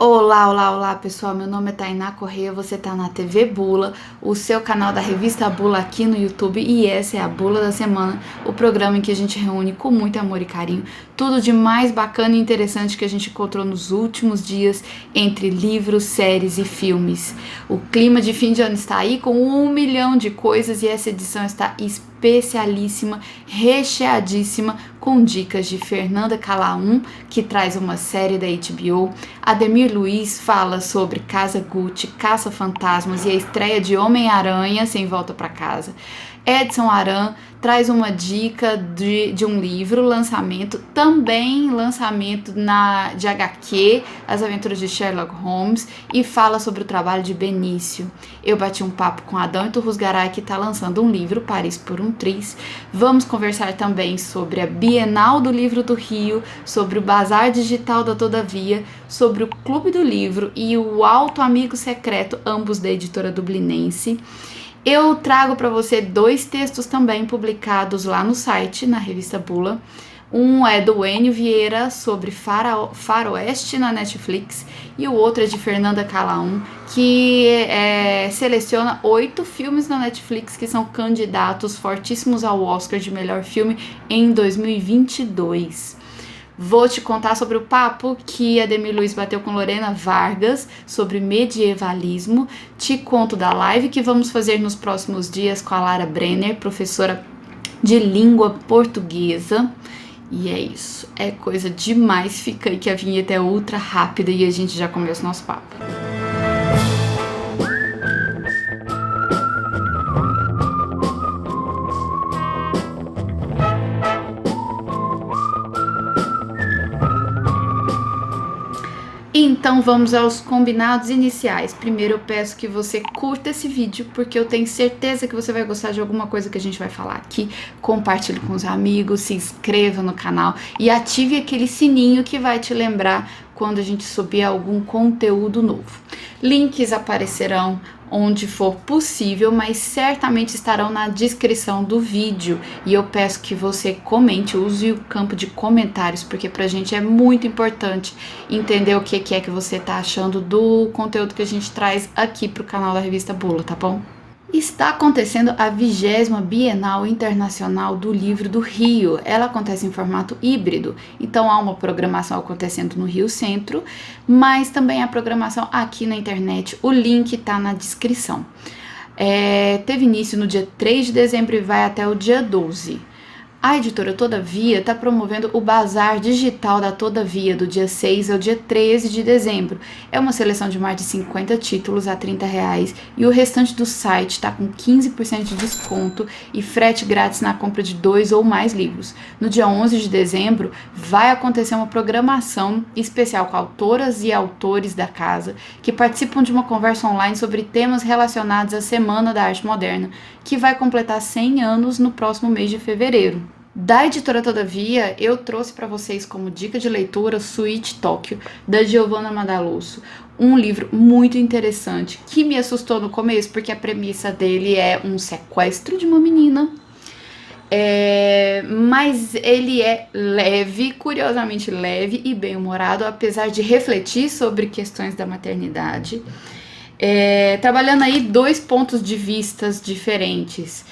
Olá, olá, olá pessoal, meu nome é Tainá Correia, você tá na TV Bula, o seu canal da revista Bula aqui no YouTube, e essa é a Bula da Semana, o programa em que a gente reúne com muito amor e carinho tudo de mais bacana e interessante que a gente encontrou nos últimos dias entre livros, séries e filmes. O clima de fim de ano está aí com 1 milhão de coisas e essa edição está especialíssima, recheadíssima com dicas de Fernanda Calaum, que traz uma série da HBO. Ademir Luiz fala sobre Casa Gucci, Caça-Fantasmas e a estreia de Homem-Aranha Sem Volta para Casa. Edson Aran traz uma dica de um livro, também lançamento de HQ, As Aventuras de Sherlock Holmes, e fala sobre o trabalho de Benício. Eu bati um papo com Adão Iturrusgaray, que está lançando um livro, Paris por um Triz. Vamos conversar também sobre a Bienal do Livro do Rio, sobre o Bazar Digital da Todavia, sobre o Clube do Livro e o Alto Amigo Secreto, ambos da editora dublinense. Eu trago para você 2 textos também publicados lá no site, na revista Bula. Um é do Enio Vieira sobre Faroeste na Netflix e o outro é de Fernanda Calaum, que seleciona 8 filmes na Netflix que são candidatos fortíssimos ao Oscar de melhor filme em 2022. Vou te contar sobre o papo que Ademir Luiz bateu com Lorena Vargas sobre medievalismo. Te conto da live que vamos fazer nos próximos dias com a Lara Brenner, professora de língua portuguesa. E é isso, é coisa demais. Fica aí que a vinheta é ultra rápida e a gente já começa o nosso papo. Então vamos aos combinados iniciais. Primeiro eu peço que você curta esse vídeo, porque eu tenho certeza que você vai gostar de alguma coisa que a gente vai falar aqui. Compartilhe com os amigos, se inscreva no canal e ative aquele sininho que vai te lembrar quando a gente subir algum conteúdo novo. Links aparecerão onde for possível, mas certamente estarão na descrição do vídeo. E eu peço que você comente, use o campo de comentários, porque pra gente é muito importante entender o que é que você tá achando do conteúdo que a gente traz aqui pro canal da revista Bula, tá bom? Está acontecendo a 20ª Bienal Internacional do Livro do Rio. Ela acontece em formato híbrido, então há uma programação acontecendo no Rio Centro, mas também há programação aqui na internet. O link está na descrição. Teve início no dia 3 de dezembro e vai até o dia 12. A editora Todavia está promovendo o Bazar Digital da Todavia, do dia 6 ao dia 13 de dezembro. É uma seleção de mais de 50 títulos a R$30 e o restante do site está com 15% de desconto e frete grátis na compra de 2 ou mais livros. No dia 11 de dezembro vai acontecer uma programação especial com autoras e autores da casa que participam de uma conversa online sobre temas relacionados à Semana da Arte Moderna, que vai completar 100 anos no próximo mês de fevereiro. Da editora Todavia, eu trouxe para vocês como dica de leitura Suíte Tóquio, da Giovanna Madalosso. Um livro muito interessante, que me assustou no começo, porque a premissa dele é um sequestro de uma menina. Mas ele é leve, curiosamente leve e bem-humorado, apesar de refletir sobre questões da maternidade. Trabalhando aí 2 pontos de vistas diferentes,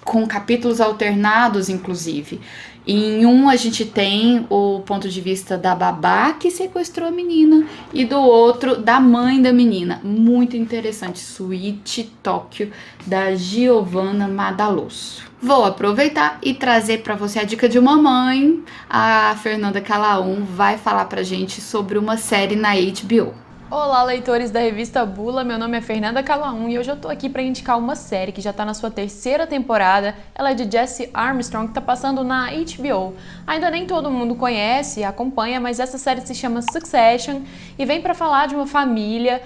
com capítulos alternados, inclusive. Em um a gente tem o ponto de vista da babá que sequestrou a menina e do outro da mãe da menina. Muito interessante. Suíte Tóquio, da Giovanna Madalosso. Vou aproveitar e trazer para você a dica de uma mãe. A Fernanda Calaum vai falar pra gente sobre uma série na HBO. Olá, leitores da revista Bula, meu nome é Fernanda Calaum e hoje eu tô aqui para indicar uma série que já tá na sua 3ª temporada. Ela é de Jesse Armstrong, que tá passando na HBO. Ainda nem todo mundo conhece e acompanha, mas essa série se chama Succession e vem para falar de uma família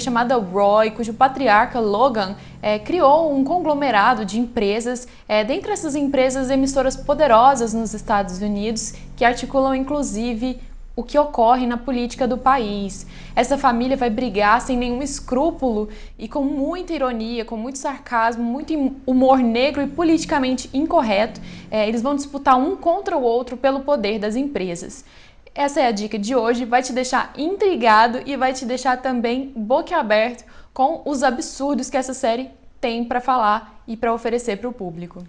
chamada Roy, cujo patriarca Logan criou um conglomerado de empresas, dentre essas empresas emissoras poderosas nos Estados Unidos, que articulam inclusive o que ocorre na política do país. Essa família vai brigar sem nenhum escrúpulo e com muita ironia, com muito sarcasmo, muito humor negro e politicamente incorreto. Eles vão disputar um contra o outro pelo poder das empresas. Essa é a dica de hoje, vai te deixar intrigado e vai te deixar também boquiaberto com os absurdos que essa série tem para falar e para oferecer para o público.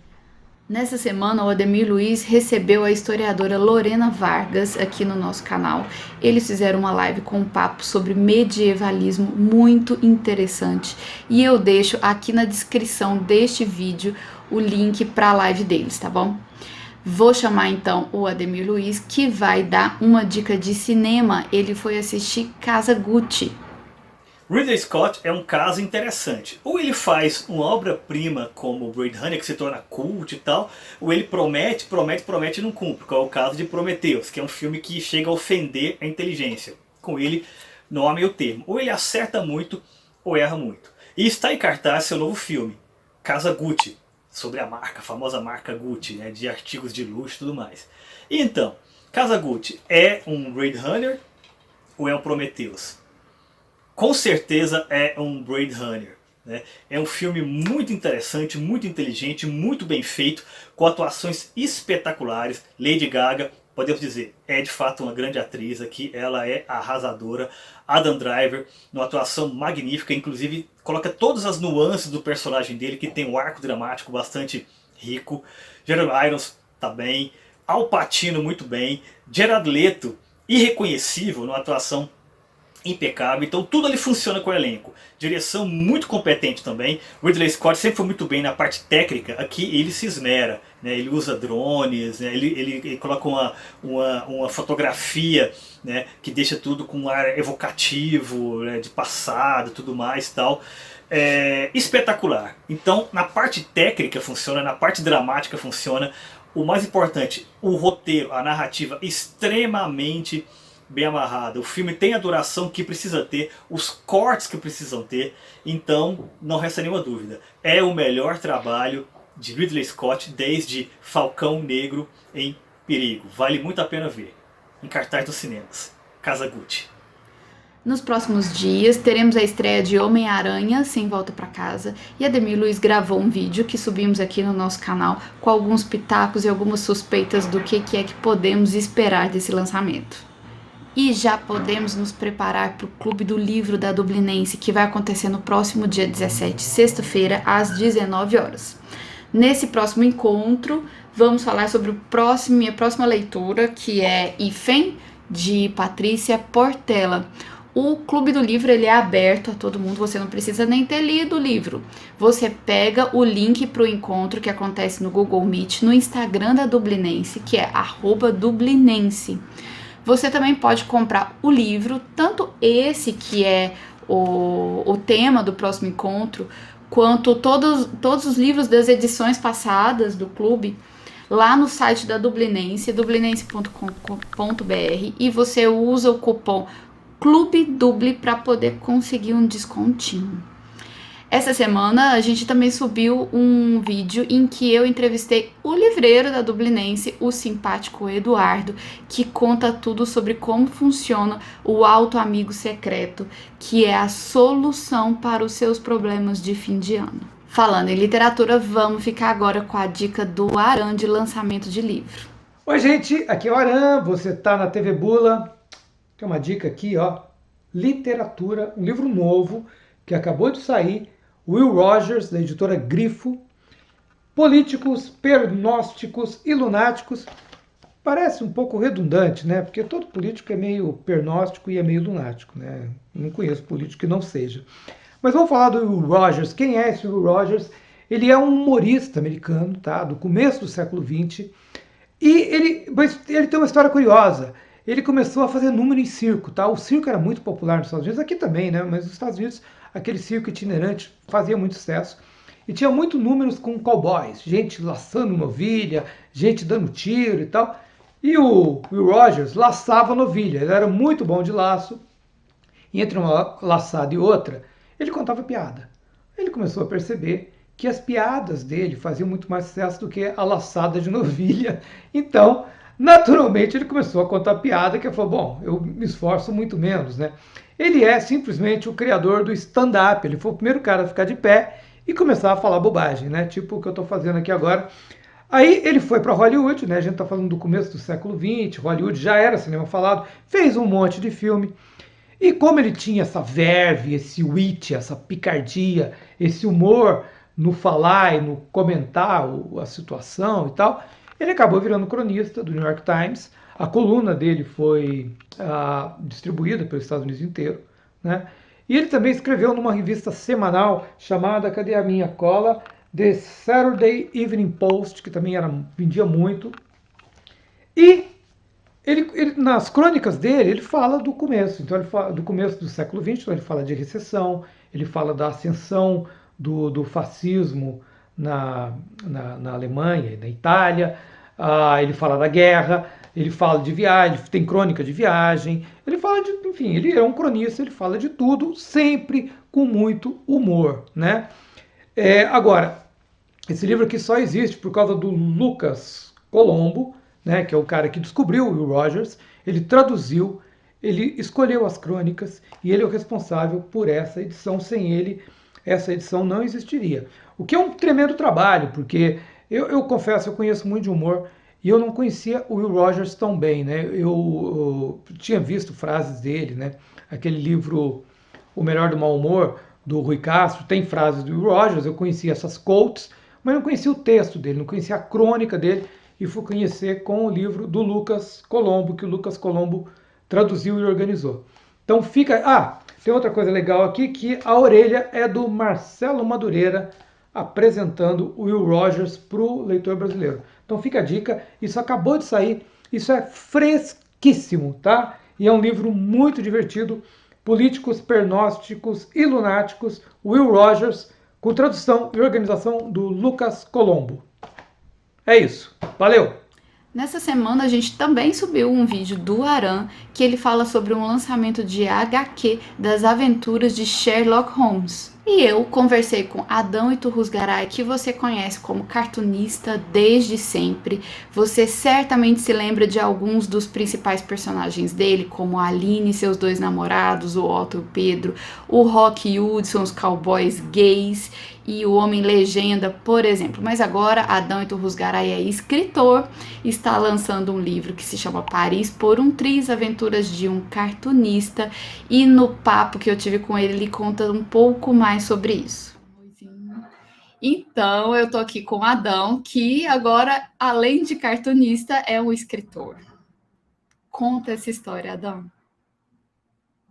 Nessa semana, o Ademir Luiz recebeu a historiadora Lorena Vargas aqui no nosso canal. Eles fizeram uma live com um papo sobre medievalismo muito interessante. E eu deixo aqui na descrição deste vídeo o link para a live deles, tá bom? Vou chamar então o Ademir Luiz, que vai dar uma dica de cinema. Ele foi assistir Casa Gucci. Ridley Scott é um caso interessante. Ou ele faz uma obra-prima como Blade Runner, que se torna cult e tal, ou ele promete e não cumpre, que é o caso de Prometheus, que é um filme que chega a ofender a inteligência. Com ele, não há meio termo. Ou ele acerta muito, ou erra muito. E está em cartaz seu novo filme, Casa Gucci, sobre a marca, a famosa marca Gucci, né, de artigos de luxo e tudo mais. E então, Casa Gucci é um Blade Runner ou é um Prometheus? Com certeza é um Blade Runner, né? É um filme muito interessante, muito inteligente, muito bem feito, com atuações espetaculares. Lady Gaga, podemos dizer, é de fato uma grande atriz aqui, ela é arrasadora. Adam Driver, uma atuação magnífica, inclusive coloca todas as nuances do personagem dele, que tem um arco dramático bastante rico. Jeremy Irons tá bem, Al Pacino muito bem, Jared Leto irreconhecível, numa atuação impecável, então tudo ali funciona com o elenco. Direção muito competente também. Ridley Scott sempre foi muito bem na parte técnica, aqui ele se esmera, né? Ele usa drones, né? ele coloca uma fotografia, né? Que deixa tudo com um ar evocativo, né? De passado, tudo mais tal. É espetacular. Então na parte técnica funciona, na parte dramática funciona. O mais importante, o roteiro, a narrativa extremamente bem amarrada. O filme tem a duração que precisa ter, os cortes que precisam ter, então não resta nenhuma dúvida. É o melhor trabalho de Ridley Scott desde Falcão Negro em Perigo. Vale muito a pena ver. Em cartaz dos cinemas. Casa Gucci. Nos próximos dias teremos a estreia de Homem-Aranha Sem Volta Pra Casa, e Ademir Luiz gravou um vídeo que subimos aqui no nosso canal com alguns pitacos e algumas suspeitas do que é que podemos esperar desse lançamento. E já podemos nos preparar para o Clube do Livro da Dublinense, que vai acontecer no próximo dia 17, sexta-feira, às 19 horas. Nesse próximo encontro, vamos falar sobre minha próxima leitura, que é Ifem, de Patrícia Portela. O Clube do Livro ele é aberto a todo mundo, você não precisa nem ter lido o livro. Você pega o link para o encontro que acontece no Google Meet, no Instagram da Dublinense, que é @dublinense. Você também pode comprar o livro, tanto esse que é o tema do próximo encontro, quanto todos os livros das edições passadas do clube, lá no site da Dublinense, dublinense.com.br, e você usa o cupom CLUBDUBLI para poder conseguir um descontinho. Essa semana a gente também subiu um vídeo em que eu entrevistei o livreiro da Dublinense, o simpático Eduardo, que conta tudo sobre como funciona o Auto Amigo Secreto, que é a solução para os seus problemas de fim de ano. Falando em literatura, vamos ficar agora com a dica do Aran de lançamento de livro. Oi gente, aqui é o Aran, você tá na TV Bula. Tem uma dica aqui, ó, literatura, um livro novo que acabou de sair, Will Rogers, da editora Grifo. Políticos, pernósticos e lunáticos. Parece um pouco redundante, né? Porque todo político é meio pernóstico e é meio lunático, né? Não conheço político que não seja. Mas vamos falar do Will Rogers. Quem é esse Will Rogers? Ele é um humorista americano, tá? Do começo do século XX. E ele tem uma história curiosa. Ele começou a fazer número em circo, tá? O circo era muito popular nos Estados Unidos, aqui também, né? Mas nos Estados Unidos, aquele circo itinerante fazia muito sucesso. E tinha muito números com cowboys, gente laçando novilha, gente dando tiro e tal. E o Will Rogers laçava novilha, ele era muito bom de laço. E entre uma laçada e outra, ele contava piada. Ele começou a perceber que as piadas dele faziam muito mais sucesso do que a laçada de novilha. Então, naturalmente, ele começou a contar piada, que ele falou, bom, eu me esforço muito menos, né? Ele é simplesmente o criador do stand-up, ele foi o primeiro cara a ficar de pé e começar a falar bobagem, né? Tipo o que eu estou fazendo aqui agora. Aí ele foi para Hollywood, né? A gente está falando do começo do século XX, Hollywood já era cinema falado, fez um monte de filme. E como ele tinha essa verve, esse wit, essa picardia, esse humor no falar e no comentar a situação e tal, ele acabou virando cronista do New York Times. A coluna dele foi distribuída pelos Estados Unidos inteiro, né? E ele também escreveu numa revista semanal chamada, cadê a minha cola? The Saturday Evening Post, que também vendia muito. E nas crônicas dele, ele fala do começo. Então, ele fala do começo do século XX, então ele fala de recessão, ele fala da ascensão do fascismo na Alemanha e na Itália, ele fala da guerra, ele fala de viagem, tem crônica de viagem, ele fala de, enfim, ele é um cronista, ele fala de tudo, sempre com muito humor, né? Agora, esse livro aqui só existe por causa do Lucas Colombo, né, que é o cara que descobriu o Will Rogers. Ele traduziu, ele escolheu as crônicas e ele é o responsável por essa edição. Sem ele, essa edição não existiria. O que é um tremendo trabalho, porque eu confesso, eu conheço muito de humor e eu não conhecia o Will Rogers tão bem, né? Eu tinha visto frases dele, né? Aquele livro O Melhor do Mau Humor, do Rui Castro, tem frases do Will Rogers, eu conhecia essas quotes, mas não conhecia o texto dele, não conhecia a crônica dele, e fui conhecer com o livro do Lucas Colombo, que o Lucas Colombo traduziu e organizou. Então fica... tem outra coisa legal aqui, que a orelha é do Marcelo Madureira, apresentando o Will Rogers para o leitor brasileiro. Então fica a dica, isso acabou de sair, isso é fresquíssimo, tá? E é um livro muito divertido, Políticos, Pernósticos e Lunáticos, Will Rogers, com tradução e organização do Lucas Colombo. É isso. Valeu! Nessa semana a gente também subiu um vídeo do Aran que ele fala sobre um lançamento de HQ das aventuras de Sherlock Holmes. E eu conversei com Adão Iturrusgaray, que você conhece como cartunista desde sempre. Você certamente se lembra de alguns dos principais personagens dele, como a Aline e seus dois namorados, o Otto e o Pedro, o Rock e o Hudson, os cowboys gays, e o Homem-Legenda, por exemplo. Mas agora Adão Iturrusgaray é escritor, está lançando um livro que se chama Paris por um Triz, Aventuras de um Cartunista, e no papo que eu tive com ele, ele conta um pouco mais sobre isso. Então, eu tô aqui com o Adão, que agora, além de cartunista, é um escritor. Conta essa história, Adão.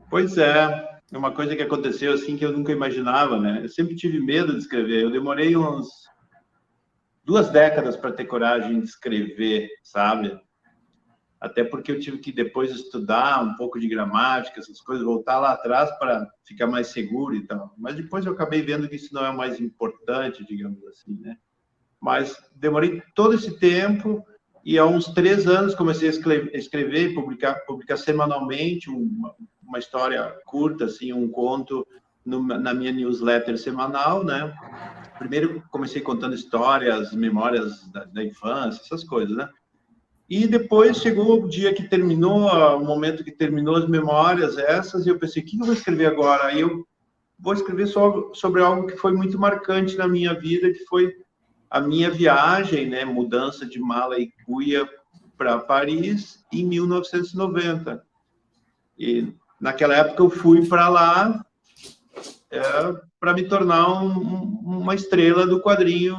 Pois é uma coisa que aconteceu assim que eu nunca imaginava, né? Eu sempre tive medo de escrever. Eu demorei 2 décadas para ter coragem de escrever, sabe? Até porque eu tive que depois estudar um pouco de gramática, essas coisas, voltar lá atrás para ficar mais seguro e tal. Mas depois eu acabei vendo que isso não é o mais importante, digamos assim, né? Mas demorei todo esse tempo e há uns 3 anos comecei a escrever e publicar semanalmente uma história curta, assim, um conto na minha newsletter semanal, né? Primeiro comecei contando histórias, memórias da infância, essas coisas, né? E depois chegou o dia que terminou, o momento que terminou as memórias essas, e eu pensei, o que eu vou escrever agora? Aí eu vou escrever sobre algo que foi muito marcante na minha vida, que foi a minha viagem, né, mudança de mala e cuia para Paris em 1990. E naquela época eu fui para lá para me tornar uma estrela do quadrinho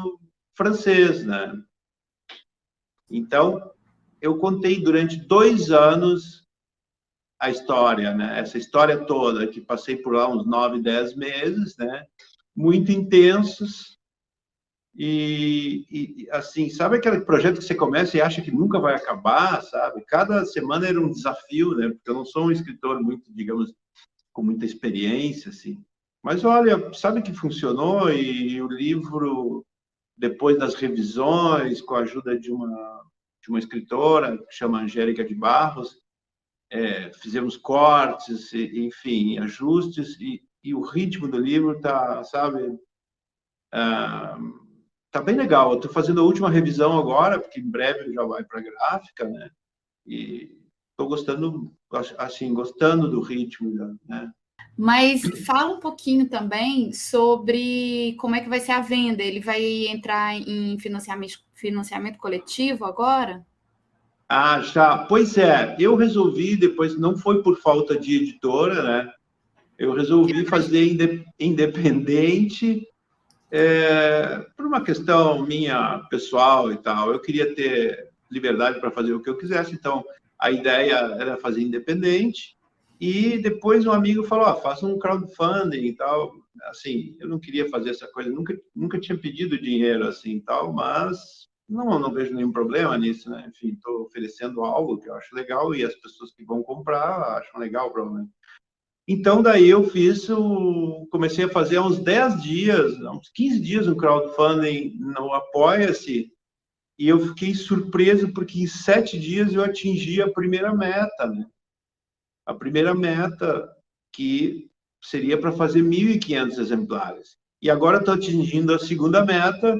francês, né? Então, eu contei durante 2 anos a história, né? Essa história toda, que passei por lá uns 9, 10 meses, né? Muito intensos. E assim, sabe aquele projeto que você começa e acha que nunca vai acabar, sabe? Cada semana era um desafio, né? Porque eu não sou um escritor muito, digamos, com muita experiência, assim. Mas olha, sabe que funcionou e o livro, depois das revisões, com a ajuda de uma escritora que chama Angélica de Barros, fizemos cortes, enfim, ajustes, e o ritmo do livro tá, sabe, tá bem legal. Eu estou fazendo a última revisão agora, porque em breve já vai para a gráfica, né? E estou gostando, assim, gostando do ritmo, né? Mas fala um pouquinho também sobre como é que vai ser a venda. Ele vai entrar em financiamento coletivo agora? Ah, já. Pois é, eu resolvi, depois, não foi por falta de editora, né? Eu resolvi fazer independente, por uma questão minha pessoal e tal. Eu queria ter liberdade para fazer o que eu quisesse, então a ideia era fazer independente. E depois um amigo falou: faça um crowdfunding e tal. Assim, eu não queria fazer essa coisa, nunca tinha pedido dinheiro assim e tal, mas não vejo nenhum problema nisso, né? Enfim, estou oferecendo algo que eu acho legal e as pessoas que vão comprar acham legal, provavelmente. Então, daí eu comecei a fazer há uns 10 dias, uns 15 dias, um crowdfunding no Apoia-se, e eu fiquei surpreso porque em 7 dias eu atingi a primeira meta, né? A primeira meta, que seria para fazer 1.500 exemplares. E agora estou atingindo a segunda meta,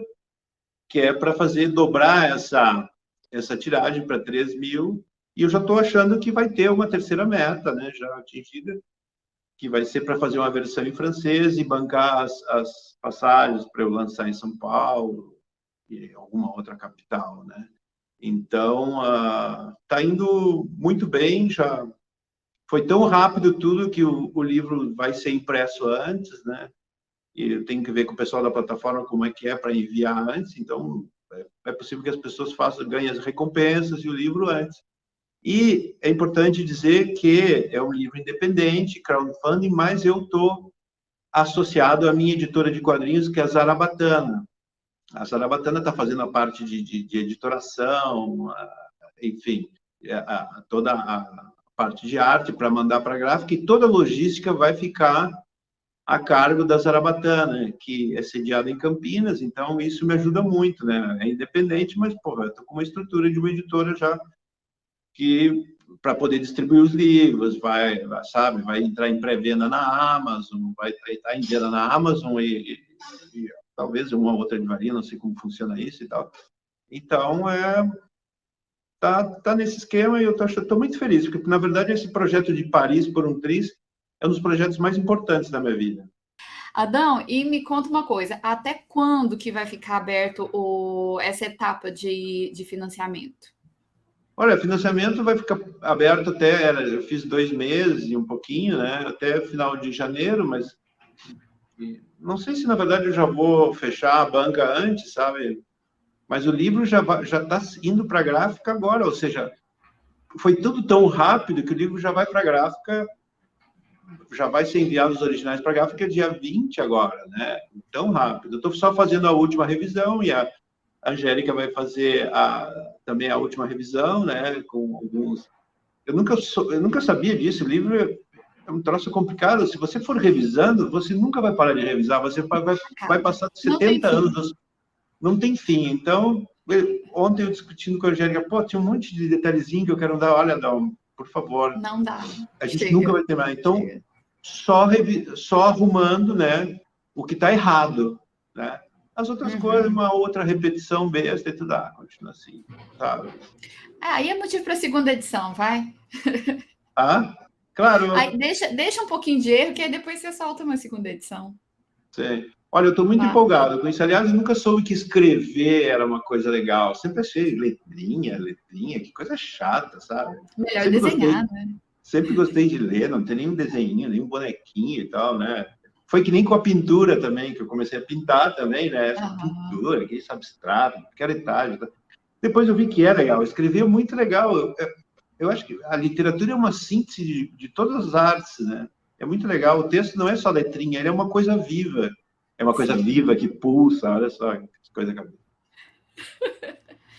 que é para dobrar essa tiragem para 3.000, e eu já estou achando que vai ter uma terceira meta, né, já atingida, que vai ser para fazer uma versão em francês e bancar as passagens para eu lançar em São Paulo e alguma outra capital, né? Então, está indo muito bem, já foi tão rápido tudo que o livro vai ser impresso antes, né? E eu tenho que ver com o pessoal da plataforma como é que é para enviar antes, então é possível que as pessoas ganhem as recompensas e o livro antes. E é importante dizer que é um livro independente, crowdfunding, mas eu estou associado à minha editora de quadrinhos, que é a Zarabatana. A Zarabatana está fazendo a parte de editoração, enfim, toda a parte de arte para mandar para a gráfica, e toda a logística vai ficar a cargo da Zarabatana, que é sediada em Campinas, então isso me ajuda muito, né? É independente, mas, porra, eu estou com uma estrutura de uma editora já, que para poder distribuir os livros, vai entrar em pré-venda na Amazon, vai estar em venda na Amazon e talvez uma outra livraria, não sei como funciona isso e tal. Então, tá nesse esquema, e eu estou muito feliz, porque, na verdade, esse projeto de Paris por um Triz é um dos projetos mais importantes da minha vida. Adão, e me conta uma coisa, até quando que vai ficar aberto essa etapa de financiamento? Olha, financiamento vai ficar aberto até, eu fiz 2 meses e um pouquinho, né? Até final de janeiro, mas não sei se, na verdade, eu já vou fechar a banca antes, sabe? Mas o livro já está indo para a gráfica agora, ou seja, foi tudo tão rápido que o livro já vai para a gráfica, já vai ser enviado os originais para a gráfica dia 20 agora, né? Tão rápido. Eu estou só fazendo a última revisão, e a Angélica vai fazer também a última revisão, né? Com alguns... Eu nunca sabia disso. O livro é um troço complicado. Se você for revisando, você nunca vai parar de revisar. Você vai passar 70 anos. Não tem fim. Então, ontem eu discutindo com a Angélica, tinha um monte de detalhezinho que eu quero dar. Olha, Dom, por favor. Não dá. A gente nunca vai terminar. Então, só arrumando, né, o que está errado, né? As outras coisas, uma outra repetição besta e tudo, continua assim, sabe? Aí é motivo para segunda edição, vai? Claro. Aí deixa um pouquinho de erro, que aí depois você solta uma segunda edição. Sim. Olha, eu estou muito empolgado com isso. Aliás, eu nunca soube que escrever era uma coisa legal. Sempre achei letrinha, que coisa chata, sabe? Melhor sempre desenhar, né? Sempre gostei de ler, não tem nenhum desenho, nenhum bonequinho e tal, né? Foi que nem com a pintura também, que eu comecei a pintar também, né? Essa pintura, que isso abstrato, picaretagem. Depois eu vi que é legal. Escrever é muito legal. Eu acho que a literatura é uma síntese de todas as artes, né? É muito legal. O texto não é só letrinha, ele é uma coisa viva. É uma coisa viva que pulsa, olha só, que coisa acabou.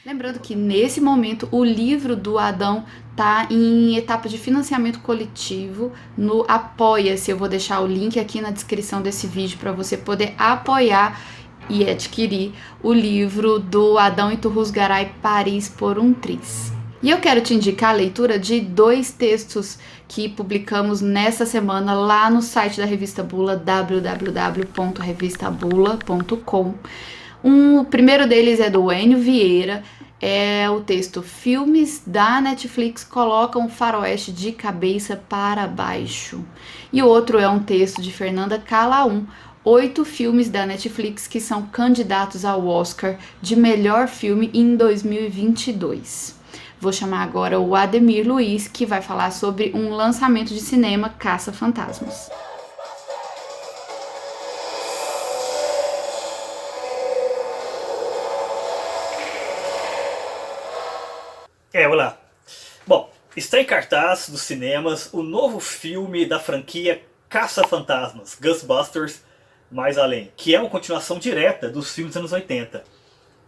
Lembrando que, nesse momento, o livro do Adão está em etapa de financiamento coletivo no Apoia-se. Eu vou deixar o link aqui na descrição desse vídeo para você poder apoiar e adquirir o livro do Adão Iturruzgaray, Paris por um Triz. E eu quero te indicar a leitura de 2 textos que publicamos nessa semana lá no site da Revista Bula, www.revistabula.com. O primeiro deles é do Enio Vieira, é o texto Filmes da Netflix colocam o faroeste de cabeça para baixo. E o outro é um texto de Fernanda Calaum, 8 filmes da Netflix que são candidatos ao Oscar de melhor filme em 2022. Vou chamar agora o Ademir Luiz, que vai falar sobre um lançamento de cinema, Caça-Fantasmas. Olá. Bom, está em cartaz dos cinemas o novo filme da franquia Caça-Fantasmas, Ghostbusters Mais Além, que é uma continuação direta dos filmes dos anos 80.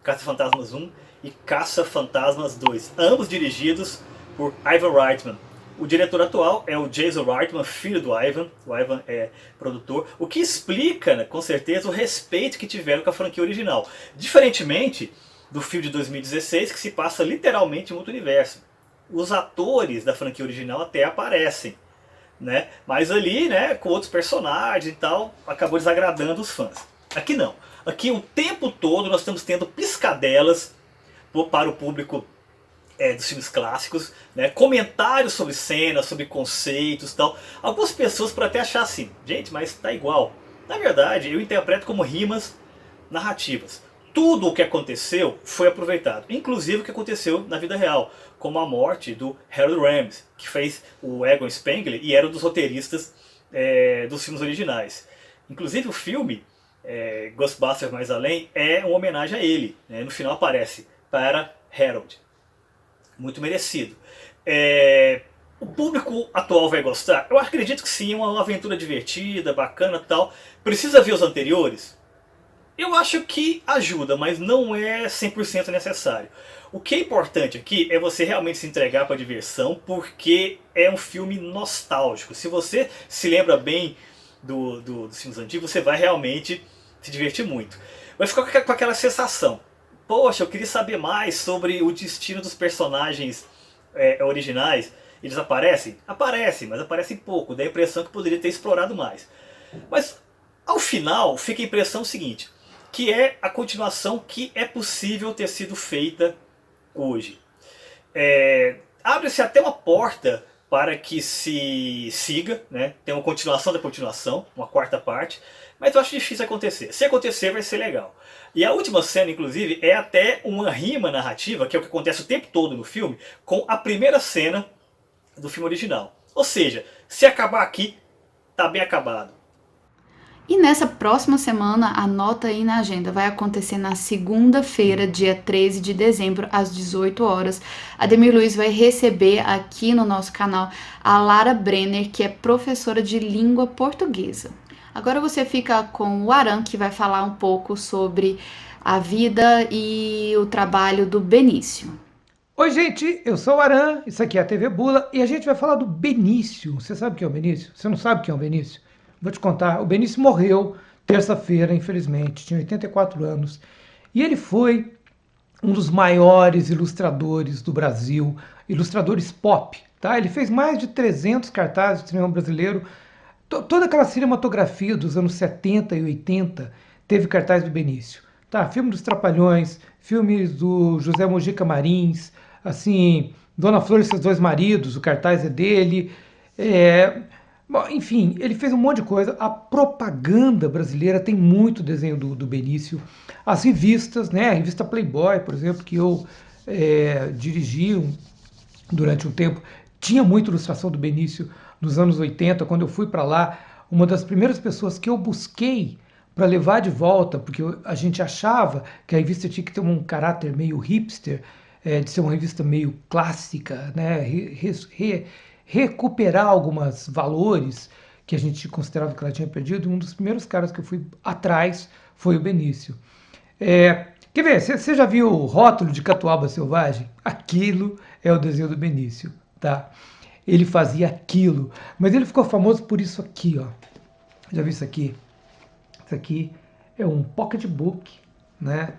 Caça-Fantasmas 1 e Caça-Fantasmas 2, ambos dirigidos por Ivan Reitman. O diretor atual é o Jason Reitman, filho do Ivan. O Ivan é produtor, o que explica, né, com certeza, o respeito que tiveram com a franquia original. Diferentemente do filme de 2016, que se passa literalmente em outro universo. Os atores da franquia original até aparecem, né? Mas ali, né, com outros personagens e tal, acabou desagradando os fãs. Aqui não. Aqui o tempo todo nós estamos tendo piscadelas para o público dos filmes clássicos, né? Comentários sobre cenas, sobre conceitos e tal. Algumas pessoas podem até achar assim, gente, mas tá igual. Na verdade, eu interpreto como rimas narrativas. Tudo o que aconteceu foi aproveitado, inclusive o que aconteceu na vida real, como a morte do Harold Ramis, que fez o Egon Spengler e era um dos roteiristas dos filmes originais. Inclusive o filme Ghostbusters Mais Além é uma homenagem a ele, né? No final aparece para Harold. Muito merecido. O público atual vai gostar? Eu acredito que sim, uma aventura divertida, bacana e tal. Precisa ver os anteriores? Eu acho que ajuda, mas não é 100% necessário. O que é importante aqui é você realmente se entregar para a diversão, porque é um filme nostálgico. Se você se lembra bem dos filmes antigos, você vai realmente se divertir muito. Vai ficar com aquela sensação, poxa, eu queria saber mais sobre o destino dos personagens originais. Eles aparecem? Aparecem, mas aparecem pouco. Dá a impressão que poderia ter explorado mais. Mas ao final fica a impressão seguinte, que é a continuação que é possível ter sido feita hoje. Abre-se até uma porta para que se siga, né? Tem uma continuação da continuação, uma quarta parte, mas eu acho difícil acontecer. Se acontecer, vai ser legal. E a última cena, inclusive, é até uma rima narrativa, que é o que acontece o tempo todo no filme, com a primeira cena do filme original. Ou seja, se acabar aqui, tá bem acabado. E nessa próxima semana, anota aí na agenda, vai acontecer na segunda-feira, dia 13 de dezembro, às 18 horas. Ademir Luiz vai receber aqui no nosso canal a Lara Brenner, que é professora de língua portuguesa. Agora você fica com o Aran, que vai falar um pouco sobre a vida e o trabalho do Benício. Oi, gente, eu sou o Aran, isso aqui é a TV Bula e a gente vai falar do Benício. Você sabe quem é o Benício? Você não sabe quem é o Benício? Vou te contar, o Benício morreu terça-feira, infelizmente, tinha 84 anos. E ele foi um dos maiores ilustradores do Brasil, ilustradores pop, tá? Ele fez mais de 300 cartazes do cinema brasileiro. Toda aquela cinematografia dos anos 70 e 80 teve cartaz do Benício, tá? Filme dos Trapalhões, filmes do José Mojica Marins, assim, Dona Flor e seus dois maridos, o cartaz é dele. Bom, enfim, ele fez um monte de coisa. A propaganda brasileira tem muito desenho do Benício. As revistas, né? A revista Playboy, por exemplo, que eu dirigi durante um tempo, tinha muita ilustração do Benício nos anos 80. Quando eu fui para lá, uma das primeiras pessoas que eu busquei para levar de volta, porque a gente achava que a revista tinha que ter um caráter meio hipster, de ser uma revista meio clássica, né? Recuperar alguns valores que a gente considerava que ela tinha perdido. Um dos primeiros caras que eu fui atrás foi o Benício. Quer ver, você já viu o rótulo de Catuaba Selvagem? Aquilo é o desenho do Benício, tá? Ele fazia aquilo, mas ele ficou famoso por isso aqui, ó. Já viu isso aqui? Isso aqui é um pocketbook, né,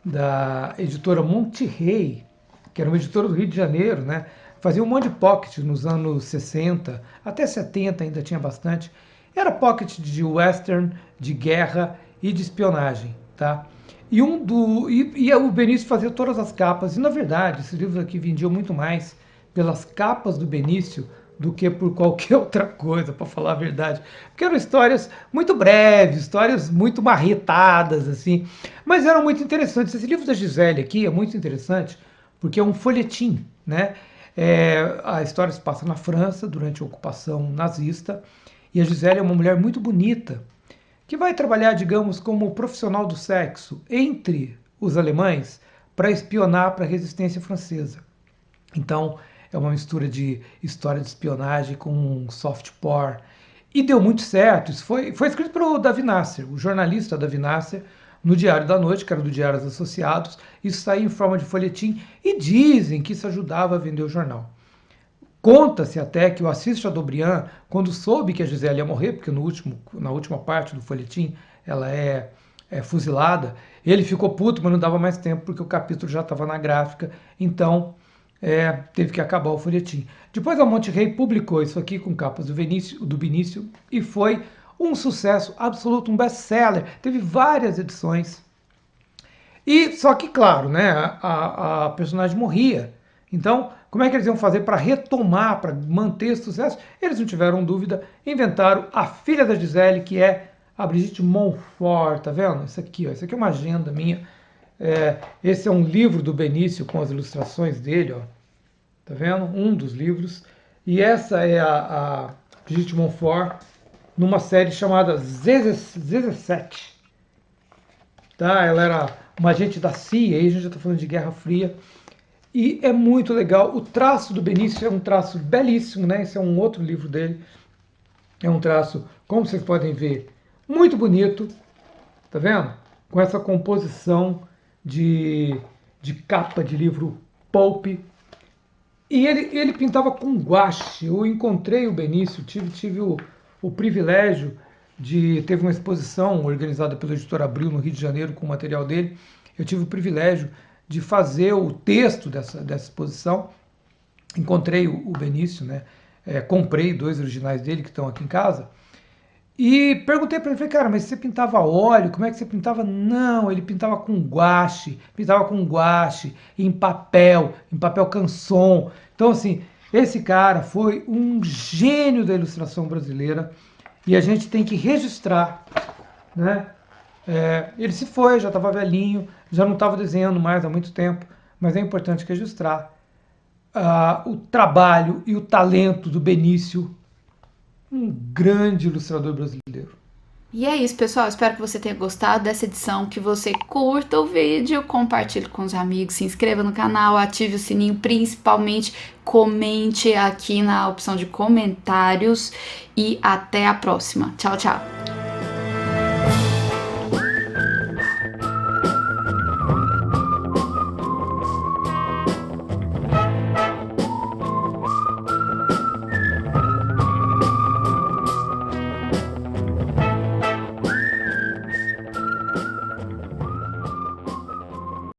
da editora Monte Rey, que era uma editora do Rio de Janeiro, né? Fazia um monte de pocket nos anos 60, até 70 ainda tinha bastante. Era pocket de western, de guerra e de espionagem, tá? E o Benício fazia todas as capas. E na verdade, esses livros aqui vendiam muito mais pelas capas do Benício do que por qualquer outra coisa, para falar a verdade. Porque eram histórias muito breves, histórias muito marretadas, assim, mas eram muito interessantes. Esse livro da Gisele aqui é muito interessante, porque é um folhetim, né? A história se passa na França, durante a ocupação nazista, e a Gisele é uma mulher muito bonita, que vai trabalhar, digamos, como profissional do sexo entre os alemães para espionar para a resistência francesa. Então, é uma mistura de história de espionagem com soft porn. E deu muito certo. Isso foi escrito pelo Davi Nasser, o jornalista Davi Nasser, no Diário da Noite, que era do Diário dos Associados. Isso saiu em forma de folhetim e dizem que isso ajudava a vender o jornal. Conta-se até que o Assis Chateaubriand, quando soube que a Gisele ia morrer, porque na última parte do folhetim ela é fuzilada, ele ficou puto, mas não dava mais tempo, porque o capítulo já estava na gráfica, então teve que acabar o folhetim. Depois a Monte Rei publicou isso aqui com capas do Benício e foi um sucesso absoluto, um best-seller. Teve várias edições. E só que, claro, né, a personagem morria. Então, como é que eles iam fazer para retomar, para manter esse sucesso? Eles não tiveram dúvida, inventaram a filha da Gisele, que é a Brigitte Montfort, tá vendo? Isso aqui, ó, isso aqui é uma agenda minha. Esse é um livro do Benício com as ilustrações dele, ó. Tá vendo? Um dos livros. E essa é a Brigitte Montfort numa série chamada ZZ7. Tá? Ela era uma agente da CIA, aí a gente já está falando de Guerra Fria. E é muito legal. O traço do Benício é um traço belíssimo, né? Esse é um outro livro dele. É um traço, como vocês podem ver, muito bonito. Tá vendo? Com essa composição de capa de livro pulp. E ele pintava com guache. Eu encontrei o Benício, tive o privilégio de... Teve uma exposição organizada pela Editora Abril no Rio de Janeiro com o material dele. Eu tive o privilégio de fazer o texto dessa exposição. Encontrei o Benício, né? Comprei 2 originais dele que estão aqui em casa. E perguntei para ele, falei, cara, mas você pintava a óleo? Como é que você pintava? Não, ele pintava com guache, em papel canson. Então, assim, esse cara foi um gênio da ilustração brasileira e a gente tem que registrar, né? Ele se foi, já estava velhinho, já não estava desenhando mais há muito tempo, mas é importante registrar o trabalho e o talento do Benício, um grande ilustrador brasileiro. E é isso, pessoal. Espero que você tenha gostado dessa edição, que você curta o vídeo, compartilhe com os amigos, se inscreva no canal, ative o sininho, principalmente comente aqui na opção de comentários e até a próxima. Tchau, tchau!